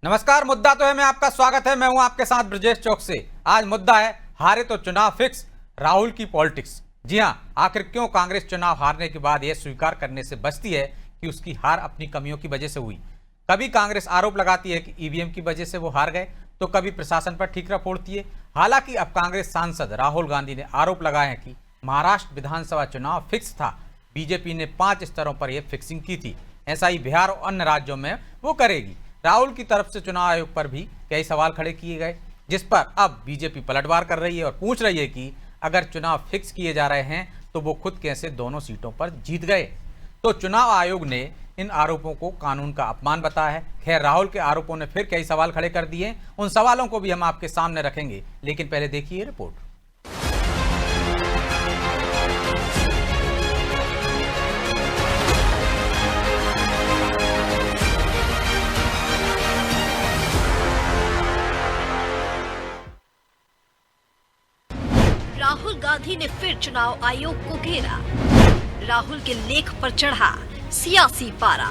नमस्कार, मुद्दा तो है मैं आपका स्वागत है। मैं हूं आपके साथ ब्रजेश चौक से। आज मुद्दा है हारे तो चुनाव फिक्स, राहुल की पॉलिटिक्स। जी हां, आखिर क्यों कांग्रेस चुनाव हारने के बाद यह स्वीकार करने से बचती है कि उसकी हार अपनी कमियों की वजह से हुई। कभी कांग्रेस आरोप लगाती है कि ईवीएम की वजह से वो हार गए, तो कभी प्रशासन पर ठीकरा फोड़ती है। हालांकि अब कांग्रेस सांसद राहुल गांधी ने आरोप लगाए हैं कि महाराष्ट्र विधानसभा चुनाव फिक्स था। बीजेपी ने 5 स्तरों पर यह फिक्सिंग की थी, ऐसा ही बिहार और अन्य राज्यों में वो करेगी। राहुल की तरफ से चुनाव आयोग पर भी कई सवाल खड़े किए गए, जिस पर अब बीजेपी पलटवार कर रही है और पूछ रही है कि अगर चुनाव फिक्स किए जा रहे हैं तो वो खुद कैसे दोनों सीटों पर जीत गए। तो चुनाव आयोग ने इन आरोपों को कानून का अपमान बताया है। खैर, राहुल के आरोपों ने फिर कई सवाल खड़े कर दिए। उन सवालों को भी हम आपके सामने रखेंगे, लेकिन पहले देखिए रिपोर्ट। राहुल गांधी ने फिर चुनाव आयोग को घेरा। राहुल के लेख पर चढ़ा सियासी पारा।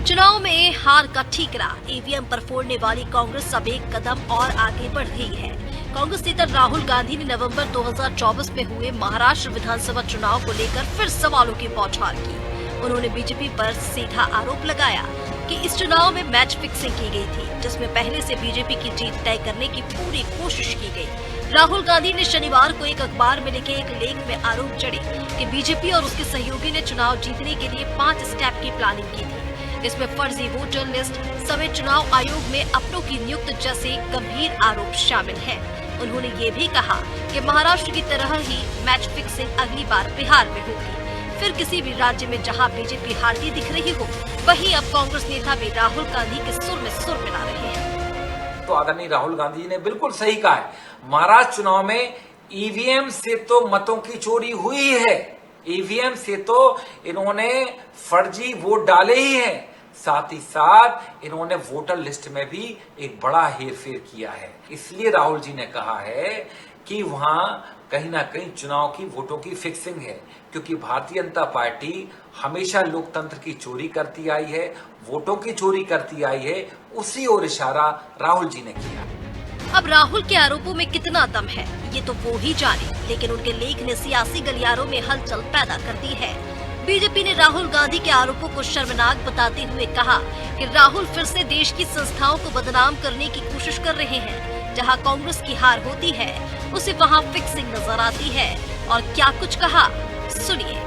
चुनाव में हार का ठीकरा, ईवीएम पर फोड़ने वाली कांग्रेस अब एक कदम और आगे बढ़ रही है। कांग्रेस नेता राहुल गांधी ने नवंबर 2024 में हुए महाराष्ट्र विधानसभा चुनाव को लेकर फिर सवालों की बौछार की। उन्होंने बीजेपी पर सीधा आरोप लगाया कि इस चुनाव में मैच फिक्सिंग की गई थी, जिसमें पहले से बीजेपी की जीत तय करने की पूरी कोशिश की गई। राहुल गांधी ने शनिवार को एक अखबार में लिखे एक लेख में आरोप जड़े कि बीजेपी और उसके सहयोगी ने चुनाव जीतने के लिए 5 स्टेप की प्लानिंग की थी। इसमें फर्जी वोटर लिस्ट समेत चुनाव आयोग में अपनों की नियुक्त जैसे गंभीर आरोप शामिल हैं। उन्होंने ये भी कहा कि महाराष्ट्र की तरह ही मैच फिक्सिंग अगली बार बिहार में होगी। फिर किसी भी राज्य में जहां बीजेपी हारती दिख रही हो, वहीं अब कांग्रेस नेता भी राहुल गांधी के सुर में सुर मिला रहे हैं। तो आदरणीय राहुल गांधी जी ने बिल्कुल सही कहा है। महाराष्ट्र चुनाव में ईवीएम से तो मतों की चोरी हुई है। ईवीएम से तो इन्होंने फर्जी वोट डाले ही हैं। साथ ही साथ इन्होंने वोटर लिस्ट में भी एक बड़ा हेरफेर किया है। इसलिए राहुल जी ने कहा है कि वहां कहीं ना कहीं चुनाव की वोटों की फिक्सिंग है, क्योंकि भारतीय जनता पार्टी हमेशा लोकतंत्र की चोरी करती आई है, वोटों की चोरी करती आई है। उसी ओर इशारा राहुल जी ने किया। अब राहुल के आरोपों में कितना दम है, ये तो वो ही जाने, लेकिन उनके लेख ने सियासी गलियारों में हलचल पैदा कर दी है। बीजेपी ने राहुल गांधी के आरोपों को शर्मनाक बताते हुए कहा कि राहुल फिर से देश की संस्थाओं को बदनाम करने की कोशिश कर रहे हैं। जहां कांग्रेस की हार होती है, उसे वहां फिक्सिंग नजर आती है। और क्या कुछ कहा, सुनिए।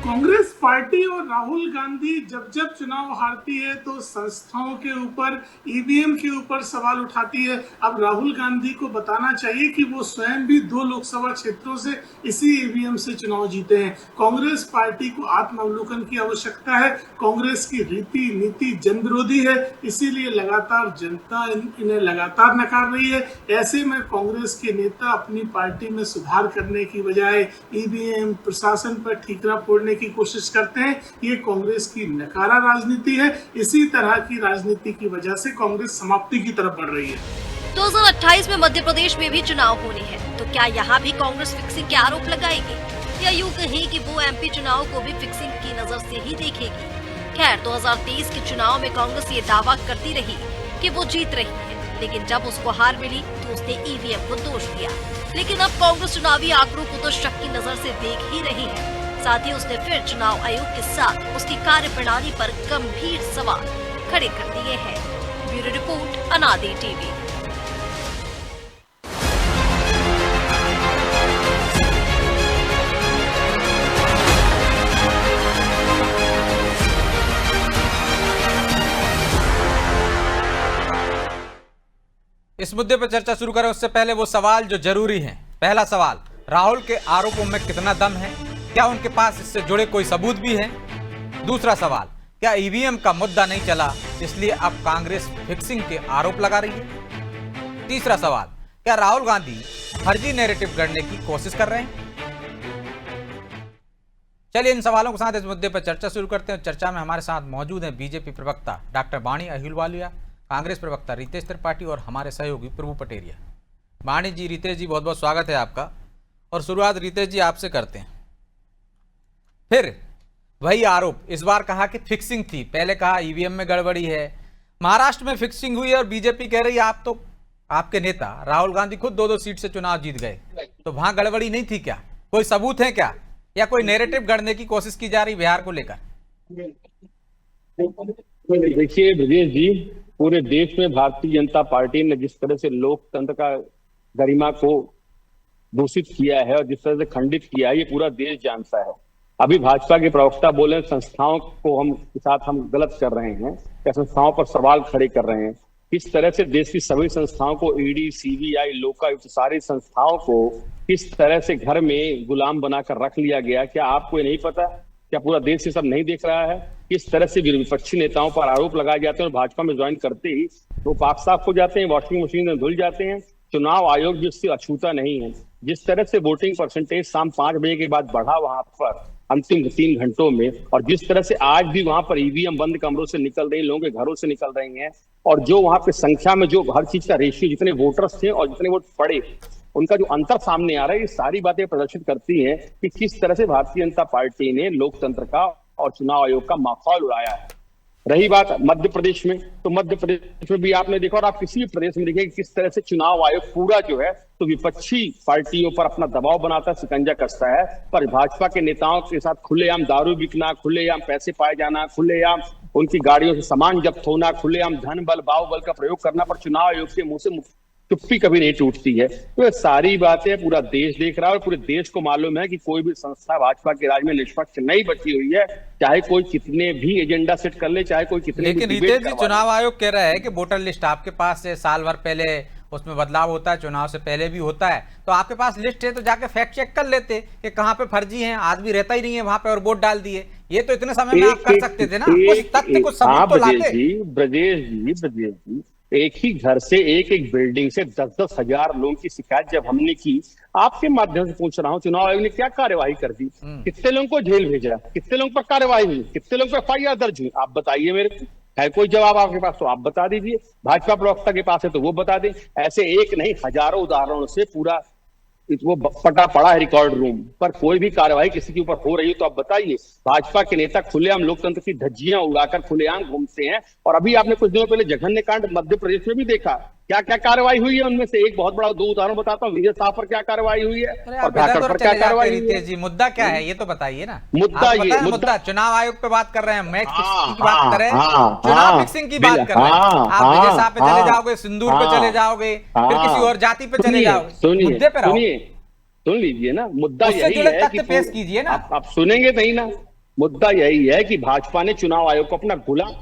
कांग्रेस पार्टी और राहुल गांधी जब जब चुनाव हारती है तो संस्थाओं के ऊपर, ईवीएम के ऊपर सवाल उठाती है। अब राहुल गांधी को बताना चाहिए कि वो स्वयं भी 2 लोकसभा क्षेत्रों से इसी ईवीएम से चुनाव जीते हैं। कांग्रेस पार्टी को आत्मावलोकन की आवश्यकता है। कांग्रेस की रीति नीति जन विरोधी है, इसीलिए लगातार जनता इन्हें लगातार नकार रही है। ऐसे में कांग्रेस के नेता अपनी पार्टी में सुधार करने की बजाय ईवीएम प्रशासन पर ठीकरा फोड़ने की कोशिश करते हैं। ये कांग्रेस की नकारा राजनीति है। इसी तरह की राजनीति की वजह से कांग्रेस समाप्ति की तरफ बढ़ रही है। 2028 में मध्य प्रदेश में भी चुनाव होने हैं, तो क्या यहाँ भी कांग्रेस फिक्सिंग के आरोप लगाएगी, या यूँ कहें कि वो एमपी चुनाव को भी फिक्सिंग की नजर से ही देखेगी। खैर, 2023 के चुनाव में कांग्रेस ये दावा करती रही कि वो जीत रही है, लेकिन जब उसको हार मिली तो उसने ईवीएम को दोष दिया। लेकिन अब कांग्रेस चुनावी आंकड़ों को तो शक की नजर से देख ही रही है। साथ ही उसने फिर चुनाव आयोग के साथ उसकी कार्यप्रणाली पर गंभीर सवाल खड़े कर दिए हैं। ब्यूरो रिपोर्ट, अनादि टीवी। इस मुद्दे पर चर्चा शुरू करें उससे पहले वो सवाल जो जरूरी हैं। पहला सवाल, राहुल के आरोपों में कितना दम है? क्या उनके पास इससे जुड़े कोई सबूत भी हैं? दूसरा सवाल, क्या ईवीएम का मुद्दा नहीं चला इसलिए अब कांग्रेस फिक्सिंग के आरोप लगा रही है? तीसरा सवाल, क्या राहुल गांधी फर्जी नैरेटिव गढ़ने की कोशिश कर रहे हैं? चलिए इन सवालों के साथ इस मुद्दे पर चर्चा शुरू करते हैं। चर्चा में हमारे साथ मौजूद हैं बीजेपी प्रवक्ता डॉक्टर वाणी अहिलवालिया, कांग्रेस प्रवक्ता रितेश त्रिपाठी और हमारे सहयोगी प्रभु पटेरिया। वाणी जी, रितेश जी, बहुत बहुत स्वागत है आपका। और शुरुआत रितेश जी आपसे करते हैं। फिर वही आरोप इस बार कहा कि फिक्सिंग थी, पहले कहा ईवीएम में गड़बड़ी है। महाराष्ट्र में फिक्सिंग हुई और बीजेपी कह रही है आप तो, आपके नेता राहुल गांधी खुद 2-2 सीट से चुनाव जीत गए, तो वहां गड़बड़ी नहीं थी क्या? कोई सबूत है क्या, या कोई नैरेटिव गढ़ने की कोशिश की जा रही बिहार को लेकर? देखिए ब्रजेश जी, पूरे देश में भारतीय जनता पार्टी ने जिस तरह से लोकतंत्र का गरिमा को दूषित किया है और जिस तरह से खंडित किया है, ये पूरा देश जानता है। अभी भाजपा के प्रवक्ता बोले संस्थाओं को हम के साथ हम गलत कर रहे हैं, या संस्थाओं पर सवाल खड़े कर रहे हैं। किस तरह से देश की सभी संस्थाओं को, ईडी, सीबीआई, लोकायुक्त, सारी संस्थाओं को किस तरह से घर में गुलाम बनाकर रख लिया गया, क्या आपको ये नहीं पता? क्या पूरा देश ये सब नहीं देख रहा है? किस तरह से विपक्षी नेताओं पर आरोप लगाए जाते हैं और भाजपा में ज्वाइन करते ही वो पाक साफ हो जाते हैं, वॉशिंग मशीन में धुल जाते हैं। चुनाव आयोग भी उससे अछूता नहीं है। जिस तरह से वोटिंग परसेंटेज शाम 5 बजे के बाद बढ़ा वहां पर अंतिम 3 घंटों में, और जिस तरह से आज भी वहां पर ईवीएम बंद कमरों से निकल रही, लोगों के घरों से निकल रही हैं, और जो वहां पे संख्या में जो हर चीज का रेशियो, जितने वोटर्स थे और जितने वोट पड़े, उनका जो अंतर सामने आ रहा है, ये सारी बातें प्रदर्शित करती हैं कि किस तरह से भारतीय जनता पार्टी ने लोकतंत्र का और चुनाव आयोग का माहौल उड़ाया है। रही बात मध्य प्रदेश में, तो मध्य प्रदेश में भी आपने देखा, और आप किसी भी प्रदेश में देखिए किस तरह से चुनाव आयोग पूरा जो है तो विपक्षी पार्टियों पर अपना दबाव बनाता है, शिकंजा कसता है। पर भाजपा के नेताओं के साथ खुलेआम दारू बिकना, खुलेआम पैसे पाए जाना, खुलेआम उनकी गाड़ियों से सामान जब्त होना, खुलेआम धन बल, बाहुबल का प्रयोग करना पर चुनाव आयोग के मुंह से चुप्पी कभी नहीं टूटती है। तो ये सारी बातें पूरा देश देख रहा है, और पूरे देश को मालूम है कि कोई भी संस्था भाजपा के राज में निष्पक्ष नहीं बची हुई है, चाहे कोई कितने भी एजेंडा सेट कर ले, चाहे कोई कितने। लेकिन रितेश जी, चुनाव आयोग कह रहा है कि वोटर लिस्ट आपके पास है, साल भर पहले उसमें बदलाव होता है, चुनाव से पहले भी होता है, तो आपके पास लिस्ट है तो जाके फैक्ट चेक कर लेते कि कहाँ पे फर्जी है, आदमी रहता ही नहीं है वहां पे और वोट डाल दिए। ये तो इतने समय में आप कर सकते थे ना, कुछ तथ्य, कुछ सबूत तो लाते। ब्रजेश जी, एक ही घर से, एक बिल्डिंग से 10-10 हजार लोगों की शिकायत जब हमने की, आपके माध्यम से पूछ रहा हूँ, चुनाव आयोग ने क्या कार्यवाही कर दी? कितने लोगों को जेल भेजा? कितने लोगों पर कार्यवाही हुई? कितने लोगों पर FIR दर्ज हुई? आप बताइए मेरे को। है कोई जवाब आपके पास तो आप बता दीजिए, भाजपा प्रवक्ता के पास है तो वो बता दें। ऐसे एक नहीं हजारों उदाहरणों से पूरा वो पटा पड़ा है रिकॉर्ड रूम पर। कोई भी कार्रवाई किसी के ऊपर हो रही है तो आप बताइए। भाजपा के नेता खुलेआम लोकतंत्र की धज्जियां उड़ाकर खुलेआम घूमते हैं, और अभी आपने कुछ दिनों पहले जघन्य कांड मध्य प्रदेश में भी देखा, क्या क्या कार्रवाई हुई है। उनमें से एक बहुत बड़ा 2 उदाहरण बताता हूँ। विजय शाह पर क्या कार्रवाई हुई है और ठाकर पर क्या कार्रवाई हुई है। जी, मुद्दा क्या है ये तो बताइए ना। मुद्दा चुनाव आयोग पे बात कर रहे हैं, मैच फिक्सिंग की बात कर रहे हैं, चुनाव फिक्सिंग की बात कर रहे हैं। आप विजय शाह पे चले जाओगे, सिंदूर पे चले जाओगे, फिर किसी और जाति पे चले जाओगे। मुद्दे पे रहो, सुन लीजिए ना। मुद्दा यही है कि पेश कीजिए ना। आप सुनेंगे नहीं ना। मुद्दा यही है कि भाजपा ने चुनाव आयोग को अपना गुलाम,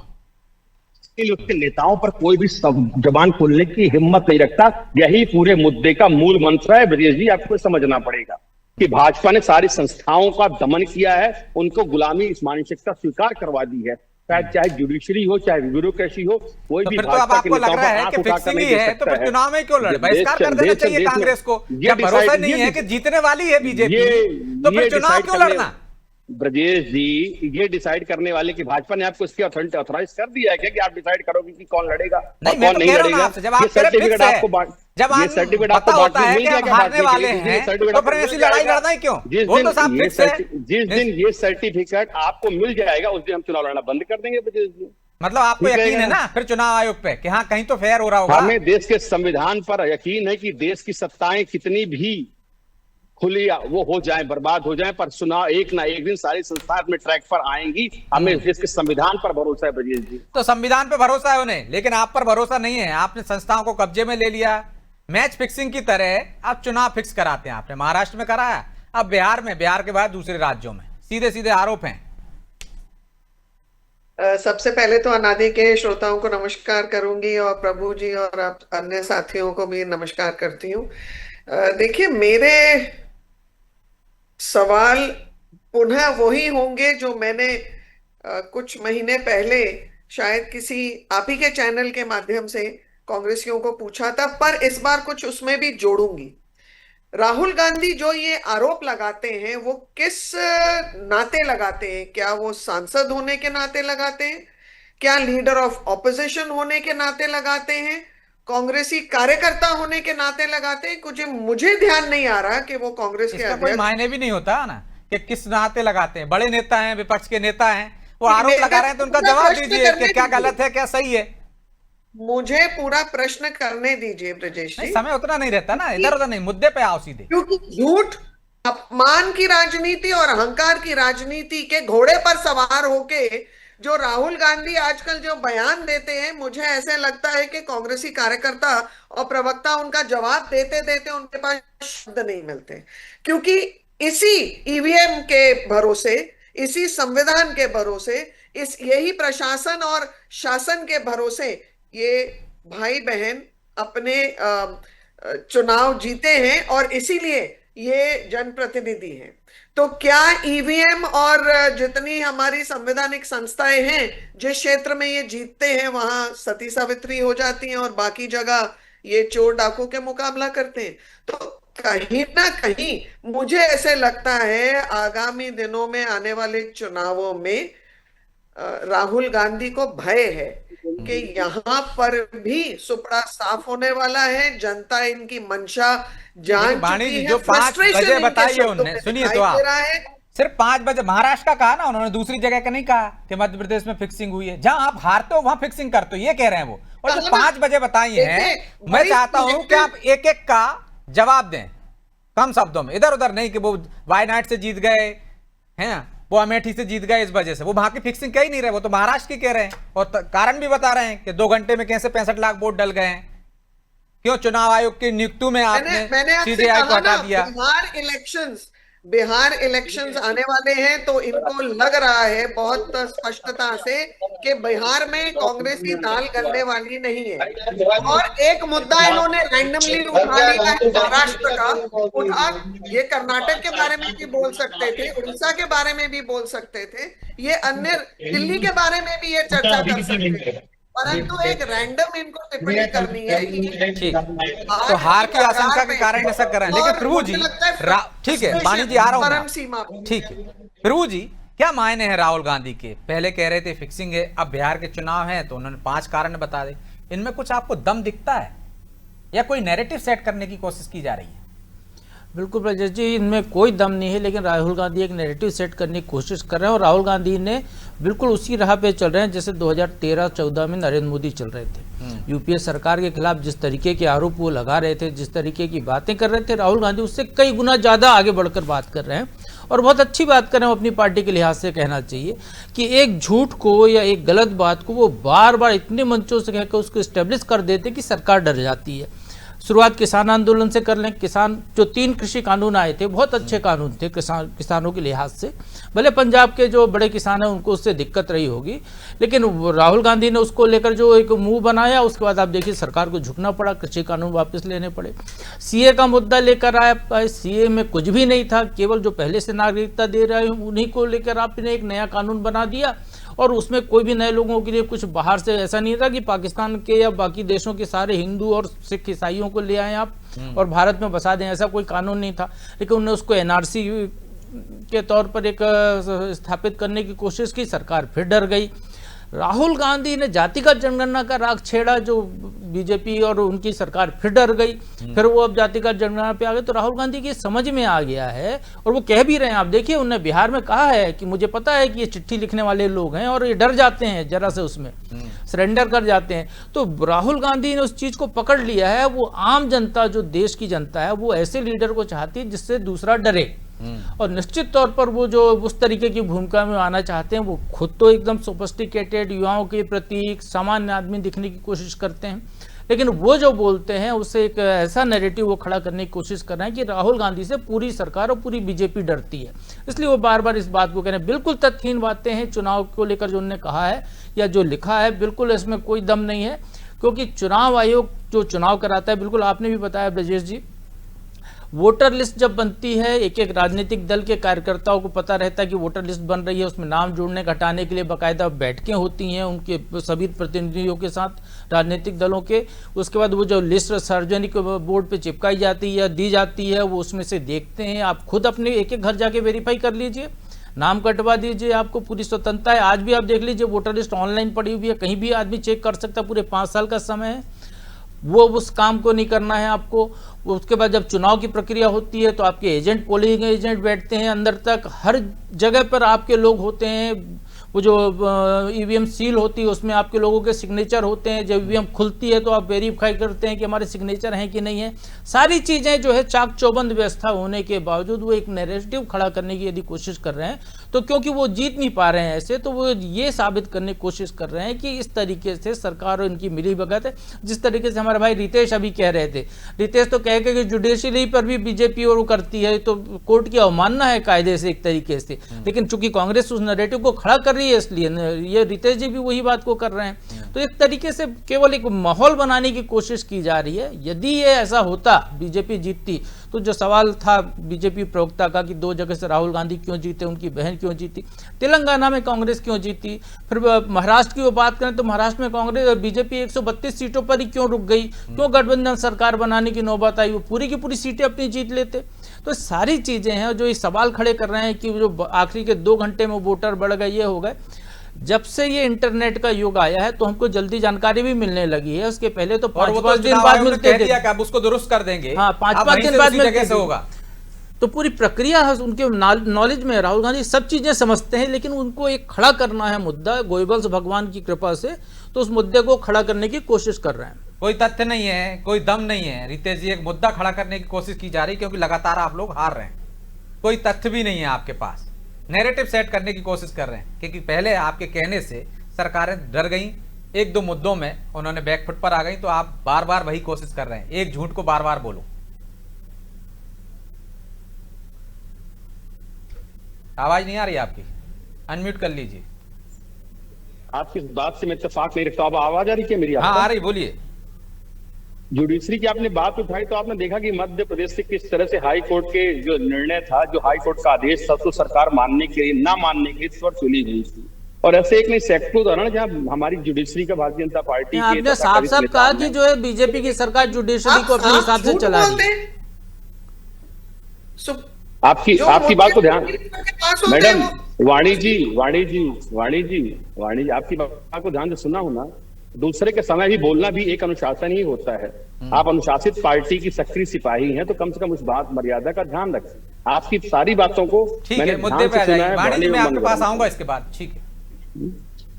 उसके नेताओं पर कोई भी जबान खोलने की हिम्मत नहीं रखता। यही पूरे मुद्दे का मूल मंत्र है। ब्रजेश जी, आपको समझना पड़ेगा कि भाजपा ने सारी संस्थाओं का दमन किया है, उनको गुलामी इस मानसिकता स्वीकार करवा दी है। चाहे जुडिशरी हो, चाहे ब्यूरोक्रेसी हो, कोई भी भाजपा के नेताओं पर आंख उठाकर नहीं दे सकता है। तो फिर चुनाव में क्यों लड़? बहिष्कार कर देना चाहिए कांग्रेस को। क्या भरोसा नहीं है कि जीतने वाली है बीजेपी, तो फिर चुनाव क्यों लड़ना? ब्रजेश जी, ये डिसाइड करने वाले की भाजपा ने आपको इसकी ऑथराइज कर दिया है क्या कि आप डिसाइड करोगे कि कौन लड़ेगा और कौन नहीं लड़ेगा? जब आप सर्टिफिकेट आपको, जब आप सर्टिफिकेट आपको होता है कि हम हारने वाले हैं, तो फिर ऐसी लड़ाई लड़ना ही क्यों? वो तो साफ फिक्स है। जिस दिन ये सर्टिफिकेट आपको मिल जाएगा उस दिन हम चुनाव लड़ना बंद कर देंगे। ब्रजेश जी, मतलब आपको यकीन है ना फिर चुनाव आयोग पे कि हाँ कहीं तो फेयर हो रहा होगा? हमें देश के संविधान पर यकीन है कि देश की सत्ताएं कितनी भी खुली वो हो जाए, बर्बाद हो जाए, पर चुनाव एक ना एक दिन सारी संस्थाएं अपने ट्रैक पर आएंगी। हमें देश के संविधान पर भरोसा है। ब्रजेश जी, तो संविधान पर भरोसा है उन्हें, लेकिन आप पर भरोसा नहीं है। आपने संस्थाओं को कब्जे में ले लिया। मैच फिक्सिंग की तरह अब चुनाव फिक्स कराते हैं। आपने महाराष्ट्र में कराया, अब बिहार में, बिहार के बाद दूसरे राज्यों में। सीधे सीधे आरोप हैं। सबसे पहले तो अनादि के श्रोताओं को नमस्कार करूंगी और प्रभु जी और आप अन्य साथियों को भी नमस्कार करती हूँ। देखिए, मेरे सवाल पुनः वही होंगे जो मैंने कुछ महीने पहले शायद किसी आप ही के चैनल के माध्यम से कांग्रेसियों को पूछा था, पर इस बार कुछ उसमें भी जोड़ूंगी। राहुल गांधी जो ये आरोप लगाते हैं वो किस नाते लगाते हैं? क्या वो सांसद होने के नाते लगाते हैं? क्या लीडर ऑफ ऑपोजिशन होने के नाते लगाते हैं? कांग्रेसी कार्यकर्ता होने के नाते लगाते हैं? कुछ मुझे ध्यान नहीं आ रहा कि वो कांग्रेस के कोई मायने भी नहीं होता ना कि किस नाते लगाते हैं? बड़े नेता हैं, विपक्ष के नेता हैं, वो आरोप मेरे लगा रहे हैं, तो उनका पूरा जवाब प्रश्न दीजिए करने कि क्या दीजिए। गलत है क्या सही है। मुझे पूरा प्रश्न करने दीजिए ब्रजेश नहीं, जी, समय उतना नहीं रहता ना, इधर उधर नहीं, मुद्दे पे आओ सीधे। क्योंकि झूठ, अपमान की राजनीति और अहंकार की राजनीति के घोड़े पर सवार होके जो राहुल गांधी आजकल जो बयान देते हैं, मुझे ऐसे लगता है कि कांग्रेसी कार्यकर्ता और प्रवक्ता उनका जवाब देते देते उनके पास शब्द नहीं मिलते। क्योंकि इसी ईवीएम के भरोसे, इसी संविधान के भरोसे, यही प्रशासन और शासन के भरोसे ये भाई बहन अपने चुनाव जीते हैं और इसीलिए ये जनप्रतिनिधि हैं। तो क्या ईवीएम और जितनी हमारी संवैधानिक संस्थाएं हैं, जिस क्षेत्र में ये जीतते हैं वहां सती सावित्री हो जाती हैं और बाकी जगह ये चोर डाकू के मुकाबला करते हैं। तो कहीं ना कहीं मुझे ऐसे लगता है आगामी दिनों में आने वाले चुनावों में राहुल गांधी को भय है कि यहाँ पर भी सुपड़ा साफ होने वाला है। जनता इनकी मंशा जान वाणी चुकी जी, है। जो 5 Frustration बजे इनके बताई है शब्दों उन्होंने, में सुनिए दिखाई तो आप, दे रहा है। सिर्फ 5 बजे महाराष्ट्र का कहा ना उन्होंने, दूसरी जगह का नहीं कहा कि मध्य प्रदेश में फिक्सिंग हुई है। जहां आप हारते हो वहां फिक्सिंग करते हो, ये कह रहे हैं वो। और जो 5 बजे बताई है, मैं चाहता हूं कि आप एक एक का जवाब दें कम शब्दों में, इधर उधर नहीं कि वो वायनाड से जीत गए हैं, वो अमेठी से जीत गए इस वजह से। वो वहां की फिक्सिंग कह ही नहीं रहे, वो तो महाराष्ट्र की कह रहे हैं और कारण भी बता रहे हैं कि 2 घंटे में कैसे 65 लाख वोट डल गए हैं। क्यों चुनाव आयोग की नियुक्ति में मैंने आपने सीजेआई को हटा दिया? बिहार इलेक्शंस आने वाले हैं तो इनको लग रहा है बहुत स्पष्टता से कि बिहार में कांग्रेसी दाल गलने वाली नहीं है। और एक मुद्दा इन्होंने रैंडमली उठा लिया है महाराष्ट्र का, उठा, ये कर्नाटक के बारे में भी बोल सकते थे, उड़ीसा के बारे में भी बोल सकते थे, ये अन्य दिल्ली के बारे में भी ये चर्चा कर सकते थे, परंतु एक रैंडम इनको टिप्पणी करनी है। ठीक, तो हार की आशंका के कारण ऐसा कर रहे हैं। लेकिन प्रभु जी, ठीक है वाणी जी, आ रहा हूं, ठीक है प्रभु जी, क्या मायने हैं राहुल गांधी के? पहले कह रहे थे फिक्सिंग है, अब बिहार के चुनाव हैं तो उन्होंने 5 कारण बता दे। इनमें कुछ आपको दम दिखता है या कोई नैरेटिव सेट करने की कोशिश की जा रही है? बिल्कुल ब्रजेश जी, इनमें कोई दम नहीं है, लेकिन राहुल गांधी एक नैरेटिव सेट करने की कोशिश कर रहे हैं और राहुल गांधी ने बिल्कुल उसी राह पे चल रहे हैं जैसे 2013-14 में नरेंद्र मोदी चल रहे थे। यूपीए सरकार के खिलाफ जिस तरीके के आरोप वो लगा रहे थे, जिस तरीके की बातें कर रहे थे, राहुल गांधी उससे कई गुना ज़्यादा आगे बढ़कर बात कर रहे हैं और बहुत अच्छी बात कर रहे हैं। अपनी पार्टी के लिहाज से कहना चाहिए कि एक झूठ को या एक गलत बात को वो बार बार इतने मंचों से कहकर उसको इस्टेब्लिश कर देते कि सरकार डर जाती है। शुरुआत किसान आंदोलन से कर लें, किसान जो 3 कृषि कानून आए थे बहुत अच्छे कानून थे किसानों के लिहाज से, भले पंजाब के जो बड़े किसान हैं उनको उससे दिक्कत रही होगी, लेकिन राहुल गांधी ने उसको लेकर जो एक मुंह बनाया, उसके बाद आप देखिए सरकार को झुकना पड़ा, कृषि कानून वापस लेने पड़े। सीए का मुद्दा लेकर आए, सीए में कुछ भी नहीं था, केवल जो पहले से नागरिकता दे रहे हैं उन्हीं को लेकर आपने एक नया कानून बना दिया और उसमें कोई भी नए लोगों के लिए कुछ बाहर से ऐसा नहीं था कि पाकिस्तान के या बाकी देशों के सारे हिंदू और सिख ईसाइयों को ले आए आप और भारत में बसा दें, ऐसा कोई कानून नहीं था। लेकिन उन्होंने उसको एनआरसी के तौर पर एक स्थापित करने की कोशिश की, सरकार फिर डर गई। राहुल गांधी ने जातिगत जनगणना का राग छेड़ा, जो बीजेपी और उनकी सरकार फिर डर गई, फिर वो अब जातिगत जनगणना पे आ गए। तो राहुल गांधी की समझ में आ गया है और वो कह भी रहे हैं, आप देखिए उन्होंने बिहार में कहा है कि मुझे पता है कि ये चिट्ठी लिखने वाले लोग हैं और ये डर जाते हैं, जरा से उसमें सरेंडर कर जाते हैं। तो राहुल गांधी ने उस चीज को पकड़ लिया है। वो आम जनता, जो देश की जनता है, वो ऐसे लीडर को चाहती है जिससे दूसरा डरे और निश्चित तौर पर वो जो उस तरीके की भूमिका में आना चाहते हैं, वो खुद तो एकदम सोफिस्टिकेटेड, युवाओं के प्रति एक सामान्य आदमी दिखने की कोशिश करते हैं, लेकिन वो जो बोलते हैं उससे एक ऐसा नैरेटिव वो खड़ा करने की कोशिश कर रहे हैं कि राहुल गांधी से पूरी सरकार और पूरी बीजेपी डरती है। इसलिए वो बार बार इस बात को कह रहे हैं। बिल्कुल तथ्यहीन बातें हैं चुनाव को लेकर जो उन्होंने कहा है या जो लिखा है, बिल्कुल इसमें कोई दम नहीं है, क्योंकि चुनाव आयोग जो चुनाव कराता है, बिल्कुल आपने भी बताया ब्रजेश जी, वोटर लिस्ट जब बनती है, एक एक राजनीतिक दल के कार्यकर्ताओं को पता रहता है कि वोटर लिस्ट बन रही है, उसमें नाम जोड़ने घटाने के लिए बाकायदा बैठकें होती हैं उनके सभी प्रतिनिधियों के साथ, राजनीतिक दलों के। उसके बाद वो जो लिस्ट सार्वजनिक बोर्ड पे चिपकाई जाती है या दी जाती है, वो उसमें से देखते हैं। आप खुद अपने एक एक घर जाके वेरीफाई कर लीजिए, नाम कटवा दीजिए, आपको पूरी स्वतंत्रता है। आज भी आप देख लीजिए वोटर लिस्ट ऑनलाइन पड़ी हुई है, कहीं भी आदमी चेक कर सकता है, पूरे 5 साल का समय है। वो उस काम को नहीं करना है आपको। उसके बाद जब चुनाव की प्रक्रिया होती है तो आपके एजेंट, पोलिंग एजेंट बैठते हैं अंदर तक, हर जगह पर आपके लोग होते हैं। वो जो ईवीएम सील होती है उसमें आपके लोगों के सिग्नेचर होते हैं। जब ईवीएम खुलती है तो आप वेरीफाई करते हैं कि हमारे सिग्नेचर हैं कि नहीं है। सारी चीज़ें जो है चाक चौबंद व्यवस्था होने के बावजूद वो एक नैरेटिव खड़ा करने की यदि कोशिश कर रहे हैं तो क्योंकि वो जीत नहीं पा रहे हैं ऐसे, तो वो ये साबित करने की कोशिश कर रहे हैं कि इस तरीके से सरकार और इनकी मिली भगत है। जिस तरीके से हमारे भाई रितेश अभी कह रहे थे, रितेश तो कह के कि जुडिशरी पर भी बीजेपी और वो करती है तो कोर्ट की अवमानना है कायदे से एक तरीके से। लेकिन चूंकि कांग्रेस उस नैरेटिव को खड़ा कर रही है इसलिए ये रितेश जी भी वही बात को कर रहे हैं। तो इस तरीके से केवल एक माहौल बनाने की कोशिश की जा रही है। यदि ये ऐसा होता, बीजेपी जीतती, तो जो सवाल था बीजेपी प्रवक्ता का कि 2 जगह से राहुल गांधी क्यों जीते, उनकी बहन क्यों जीती, तेलंगाना में कांग्रेस क्यों जीती, फिर महाराष्ट्र की वो बात करें तो महाराष्ट्र में कांग्रेस और बीजेपी 132 सीटों पर ही क्यों रुक गई, क्यों गठबंधन सरकार बनाने की नौबत आई, वो पूरी की पूरी सीटें अपनी जीत लेते। तो सारी चीजें हैं जो ये सवाल खड़े कर रहे हैं कि जो आखिरी के 2 घंटे में वोटर बढ़ गए, ये हो गए। जब से ये इंटरनेट का युग आया है तो हमको जल्दी जानकारी भी मिलने लगी है। उसके पहले तो 5-5 दिन बाद मिलते थे, अब उसको दुरुस्त कर देंगे। हाँ, 5-5 दिन बाद मिलते कैसे होगा। तो पूरी प्रक्रिया है उनके नॉलेज में। राहुल गांधी सब चीजें समझते हैं, लेकिन उनको एक खड़ा करना है मुद्दा गोएबल्स भगवान की कृपा से, तो उस मुद्दे को खड़ा करने की कोशिश कर रहे हैं। कोई तथ्य नहीं है, कोई दम नहीं है। रितेश जी, एक मुद्दा खड़ा करने की कोशिश की जा रही है क्योंकि लगातार आप लोग हार रहे हैं। कोई तथ्य भी नहीं है आपके पास, नैरेटिव सेट करने की कोशिश कर रहे हैं क्योंकि पहले आपके कहने से सरकारें डर गई, 1-2 मुद्दों में उन्होंने बैकफुट पर आ गई, तो आप बार बार वही कोशिश कर रहे हैं, एक झूठ को बार बार बोलो। आवाज नहीं आ रही आपकी, अनम्यूट कर लीजिए। आपकी बात से मैं इत्तेफाक नहीं रखता। अब आवाज आ रही है मेरी? हाँ, आ रही, बोलिए। जुडिशरी की आपने बात उठाई तो आपने देखा कि मध्य प्रदेश से किस तरह से हाई कोर्ट के जो निर्णय था, जो हाई कोर्ट का आदेश था, तो सरकार मानने के लिए, ना मानने के लिए इस पर चली गई थी। और ऐसे एक नहीं सैकड़ों उदाहरण जहां हमारी जुडिशरी का भारतीय जनता पार्टी की, आपने साफ साफ कहा कि जो है बीजेपी की सरकार जुडिशरी को अपने हिसाब से चला रही है। आपकी बात को ध्यान, मैडम वाणी जी, आपकी बात को ध्यान से सुना हो ना। दूसरे के समय भी बोलना भी एक अनुशासन ही होता है। आप अनुशासित पार्टी की सक्रिय सिपाही हैं तो कम से कम उस बात मर्यादा का ध्यान रखें। आपकी सारी बातों को मैंने मुद्दे पे आ जाएगी, वाणी जी मैं आपके पास आऊंगा इसके बाद, ठीक है।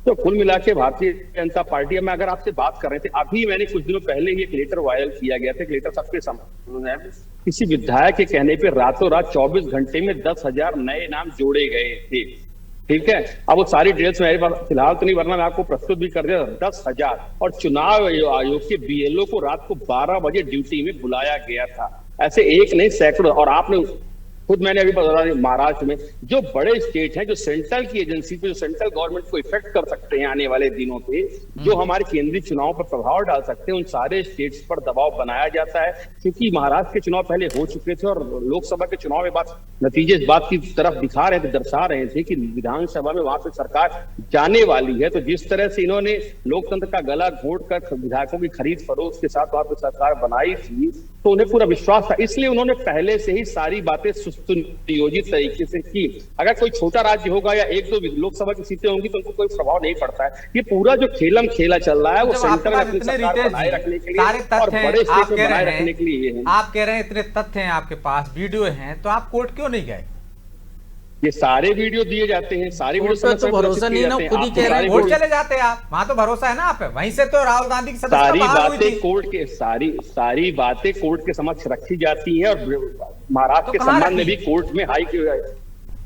तो कुल मिला के भारतीय जनता पार्टी में अगर आपसे बात कर रहे थे, अभी मैंने कुछ दिनों पहले ही एक लेटर वायरल किया गया था, लेटर सबके सामने, किसी विधायक के कहने पे रातों रात 24 घंटे में 10,000 नए नाम जोड़े गए थे। ठीक है, अब वो सारी डिटेल्स मेरे पास फिलहाल तो नहीं, वरना मैं आपको प्रस्तुत भी कर दिया। 10,000 और चुनाव आयोग के बीएलओ को रात को 12 बजे ड्यूटी में बुलाया गया था। ऐसे एक नहीं सैकड़ों। और आपने खुद, मैंने अभी बता रहा, महाराष्ट्र में जो बड़े स्टेट हैं, जो सेंट्रल की एजेंसी पे, जो सेंट्रल गवर्नमेंट को इफेक्ट कर सकते हैं आने वाले दिनों पे, जो हमारे केंद्रीय चुनाव पर प्रभाव डाल सकते हैं, उन सारे स्टेट्स पर दबाव बनाया जाता है। क्योंकि महाराष्ट्र के चुनाव पहले हो चुके थे और लोकसभा के चुनाव में नतीजे इस बात की तरफ दिखा रहे थे, दर्शा रहे थे कि विधानसभा में वहां से सरकार जाने वाली है। तो जिस तरह से इन्होंने लोकतंत्र का गला घोट कर विधायकों की खरीद फरोख्त के साथ वहां पर सरकार बनाई थी, तो उन्हें पूरा विश्वास था। इसलिए उन्होंने पहले से ही सारी बातें सुनियोजित तरीके से की। अगर कोई छोटा राज्य होगा या 1-2 लोकसभा की सीटें होंगी तो उनको कोई प्रभाव नहीं पड़ता है। ये पूरा जो खेलम खेला चल रहा है वो सेंटर में अपनी सरकार बनाए रखने के लिए और बड़े स्टेट में बनाए रखने के लिए है। आप कह रहे हैं इतने तथ्य हैं आपके पास, वीडियो हैं, तो आप कोर्ट क्यों नहीं गए? ये सारे वीडियो दिए जाते हैं, सारे वीडियो तो भरोसा नहीं ना, खुद ही कह रहे हैं। कोर्ट चले जाते हैं आप, वहां तो भरोसा है ना आप, वहीं से तो राहुल गांधी की सारी बातें कोर्ट के सारी बातें कोर्ट के समक्ष रखी जाती हैं। और महाराष्ट्र के संबंध में भी कोर्ट में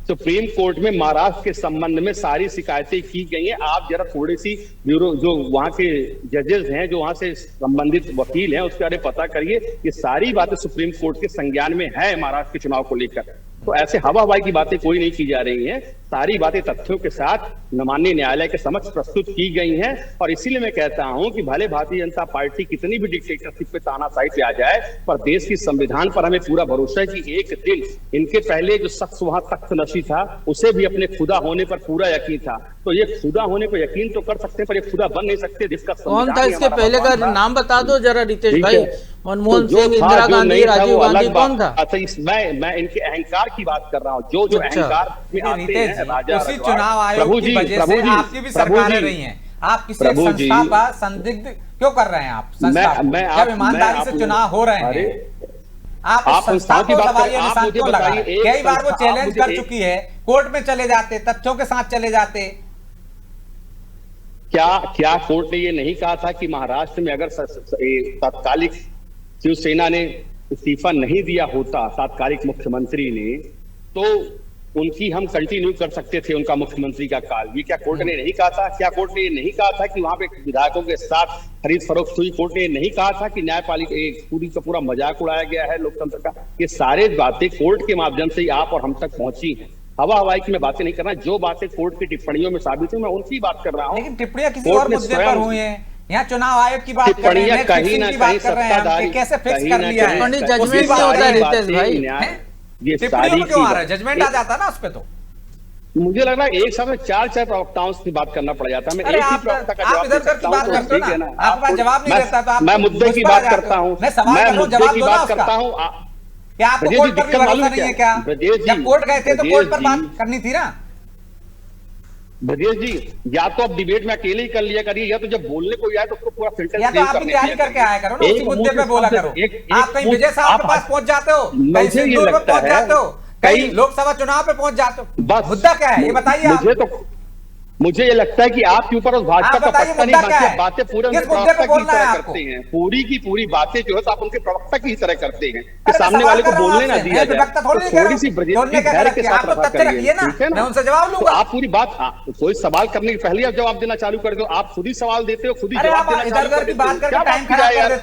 सुप्रीम कोर्ट में महाराष्ट्र के संबंध में सारी शिकायतें की गई हैं। आप जरा थोड़ी सी ब्यूरो, जो वहां के जजेस हैं, जो वहां से संबंधित वकील हैं, उसके बारे में पता करिए। ये सारी बातें सुप्रीम कोर्ट के संज्ञान में है महाराष्ट्र के चुनाव को लेकर। तो ऐसे हवा हवाई की बातें कोई नहीं की जा रही हैं, सारी बातें तथ्यों के साथ माननीय न्यायालय के समक्ष प्रस्तुत की गई हैं। और इसीलिए मैं कहता हूं कि भले भारतीय जनता पार्टी कितनी भी डिक्टेटरशिप पे तानाशाही पे आ जाए, पर देश की संविधान पर हमें पूरा भरोसा है कि एक दिन इनके पहले जो शख्स वहां तख्त नशी था, उसे भी अपने खुदा होने पर पूरा यकीन था। तो ये खुदा होने पर यकीन तो कर सकते हैं, पर ये खुदा बन नहीं सकते जिसका कौन था इसके पहले का नाम बता दो जरा रितेश भाई। मनमोहन सिंह, इंदिरा गांधी, राजीव गांधी, कौन था? अच्छा, मैं इनके अहंकार की बात कर रहा हूँ, जो अहंकार में आते हैं राजा उसी चुनाव आयोग की वजह से आपकी भी सरकारें रही हैं। आप किसी एक संस्था पर संदिग्ध क्यों कर रहे हैं? आप संस्था जब ईमानदारी से चुनाव हो रहे हैं, आप उस संस्था को सवालिया निशान क्यों लगा रहे हैं? कई बार वो चैलेंज कर चुकी है, कोर्ट में चले जाते, तथ्यों के साथ चले जाते। क्या कोर्ट ने ये नहीं कहा था कि महाराष्ट्र में अगर तात्कालिक शिवसेना ने इस्तीफा नहीं दिया होता तात्कालिक मुख्यमंत्री ने, तो उनकी हम कंटिन्यू कर सकते थे उनका मुख्यमंत्री का काल? ये क्या कोर्ट ने नहीं कहा था? क्या कोर्ट ने ये नहीं कहा था कि वहां पे विधायकों के साथ खरीद फरोख्त हुई? कोर्ट ने ये नहीं कहा था कि न्यायपालिका पूरी का पूरा मजाक उड़ाया गया है लोकतंत्र का? ये सारे बातें कोर्ट के माध्यम से ही आप और हम तक पहुंची हैं। हवाई की मैं बातें नहीं कर रहा, जो बातें कोर्ट की टिप्पणियों में साबित हुई मैं उनकी बात कर रहा हूँ। लेकिन टिप्पणियां किसी और मुद्दे पर हुई हैं। यहाँ चुनाव आयोग की बात कर रहे हैं, कहीं ना कहीं सत्ताधारी कैसे फिक्स कर लिया है? जजमेंट नहीं होता रितेश भाई, ये टिप्पणियों में क्यों आ रहा है? जजमेंट आ जाता ना उस पे। तो मुझे लग रहा है एक साथ में चार प्रवक्ताओं से बात करना पड़ जाता है। मैं एक ही प्रवक्ता का जवाब दे सकता हूं, ठीक है ना? आपका जवाब नहीं देता तो आप मैं मुद्दे की बात करता हूं, मैं मुद्दे की बात करता हूं। क्या आपको कोर्ट पर भी भरोसा नहीं है क्या? जब कोर्ट गए थे तो कोर्ट पर बात करनी थी ना ब्रजेश जी। या तो अब डिबेट में अकेले ही कर लिया करिए, या तो जब बोलने को आए तो उसको पूरा फिल्टर या तो आप तैयारी करके आया करो ना, उसी मुद्दे पे बोला करो। आप कहीं विजय साहब के पास पहुंच जाते हो, कहीं सिंदूर पे पहुंच जाते हो, कहीं लोकसभा चुनाव पे पहुंच जाते हो। बस मुद्दा क्या है ये बताइए आप। मुझे ये लगता है कि आपके ऊपर भाजपा का पत्ता नहीं बांधते, बातें पूरे उनके प्रवक्ता की तरह करते हैं। पूरी की पूरी बातें जो है तो आप उनके प्रवक्ता की तरह करते हैं कि सामने वाले को बोलने ना दिया जाए। तो थोड़ी सी ब्रजेश जी धैर्य के साथ रखा करिए, ठीक है ना? उनसे जवाब लूंगा। आप पूरी बात, कोई सवाल करने के पहले आप जवाब देना चालू कर दो। आप खुद ही सवाल देते हो, खुद ही जवाब देना चालू कर देते हो। क्या बात की जाए यार?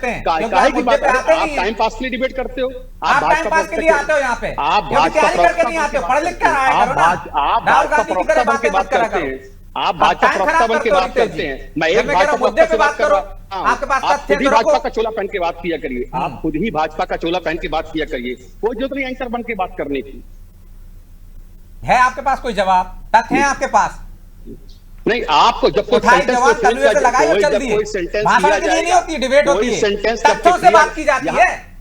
काहे की बात? आप टाइम पास के लिए डिबेट करते हो, आप टाइम पास के लिए आते हो यहाँ पे, आप भाजपा करके नहीं आते हो, पढ़ लिख कर आया करो ना। आप भाजपा प्रवक्ता बन के बात करते हैं, आप भाजपा प्रवक्ता बन के बात करते हैं। मैं एक भाजपा प्रवक्ता से बात कर रहा हूं। आप खुद ही भाजपा का चोला पहन के बात किया करिए, आप खुद ही भाजपा का चोला पहन के बात किया करिए। कोई जरूरत नहीं एंकर बन के बात करने की। है आपके पास कोई जवाब? तथ्य है आपके पास? नहीं, आपको जब कोई सेंटेंस भाषण के लिए नहीं होती, डिबेट होती है, तथ्यों से बात की जाती है।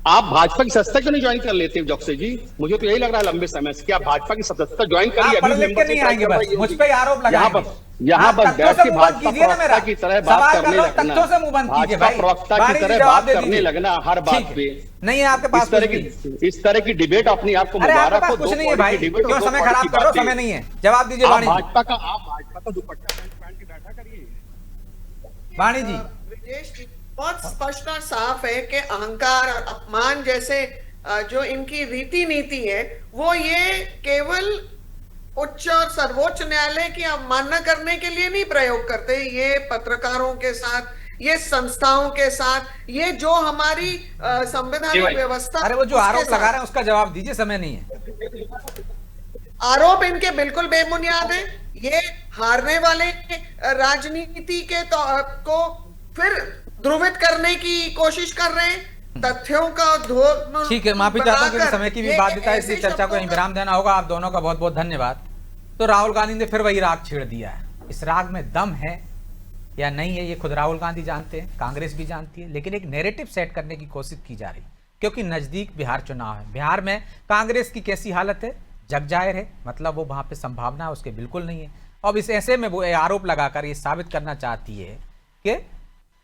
आप भाजपा की सदस्यता क्यों नहीं ज्वाइन कर लेते जोक्से जी? मुझे तो यही लग रहा है लंबे समय से कि आप भाजपा की सदस्यता ज्वाइन करिए। नहीं आएंगे, बस मुझ पे आरोप लगाएंगे। यहाँ पर बैठ के भाजपा प्रवक्ता की तरह बात करने लगना, भाजपा प्रवक्ता की तरह बात करने लगना हर बात पे नहीं है आपके पास। इस तरह की डिबेट अपनी आपको मुबारक हो। कुछ नहीं है भाई, क्यों समय खराब करो? समय नहीं है, जवाब दीजिए। वाणी भाजपा का दुपट्टा पहन के बैठा करिए। वाणी जी बहुत स्पष्ट और साफ है कि अहंकार और अपमान जैसे जो इनकी रीति नीति है वो ये केवल उच्च और सर्वोच्च न्यायालय की अवमानना करने के लिए नहीं प्रयोग करते। ये पत्रकारों के साथ, ये संस्थाओं के साथ, ये जो हमारी संवैधानिक व्यवस्था। अरे वो जो आरोप लगा रहे हैं उसका जवाब दीजिए, समय नहीं है। आरोप इनके बिल्कुल बेबुनियाद है। ये हारने वाले राजनीति के को फिर ध्रुवित करने की कोशिश कर रहे हैं, तथ्यों का धोख। ठीक है, माफी चाहता हूं क्योंकि समय की भी बाध्यता है, इसलिए चर्चा को यहीं विराम देना होगा। आप दोनों का बहुत बहुत धन्यवाद। तो राहुल गांधी ने फिर वही राग छेड़ दिया है। इस राग में दम है या नहीं है ये खुद राहुल गांधी जानते हैं, कांग्रेस भी जानती है, लेकिन एक नैरेटिव सेट करने की कोशिश की जा रही क्योंकि नजदीक बिहार चुनाव है। बिहार में कांग्रेस की कैसी हालत है जग जाहिर है, मतलब वो वहां पे संभावना उसके बिल्कुल नहीं है। अब इस ऐसे में वो आरोप लगाकर ये साबित करना चाहती है कि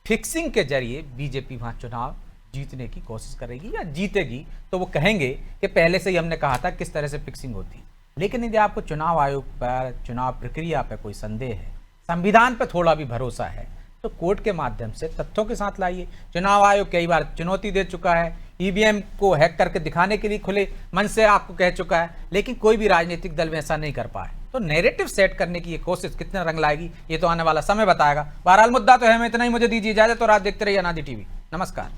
फिक्सिंग के जरिए बीजेपी वहां चुनाव जीतने की कोशिश करेगी या जीतेगी। तो वो कहेंगे कि पहले से ही हमने कहा था किस तरह से फिक्सिंग होती। लेकिन यदि आपको चुनाव आयोग पर, चुनाव प्रक्रिया पर कोई संदेह है, संविधान पर थोड़ा भी भरोसा है, तो कोर्ट के माध्यम से तथ्यों के साथ लाइए। चुनाव आयोग कई बार चुनौती दे चुका है, ईवीएम को हैक करके दिखाने के लिए खुले मन से आपको कह चुका है, लेकिन कोई भी राजनीतिक दल में ऐसा नहीं कर पाए। तो नैरेटिव सेट करने की ये कोशिश कितना रंग लाएगी ये तो आने वाला समय बताएगा। बहरहाल मुद्दा तो है, मैं इतना ही, मुझे दीजिए इजाजत और आप देखते रहिए अनादि टीवी। नमस्कार।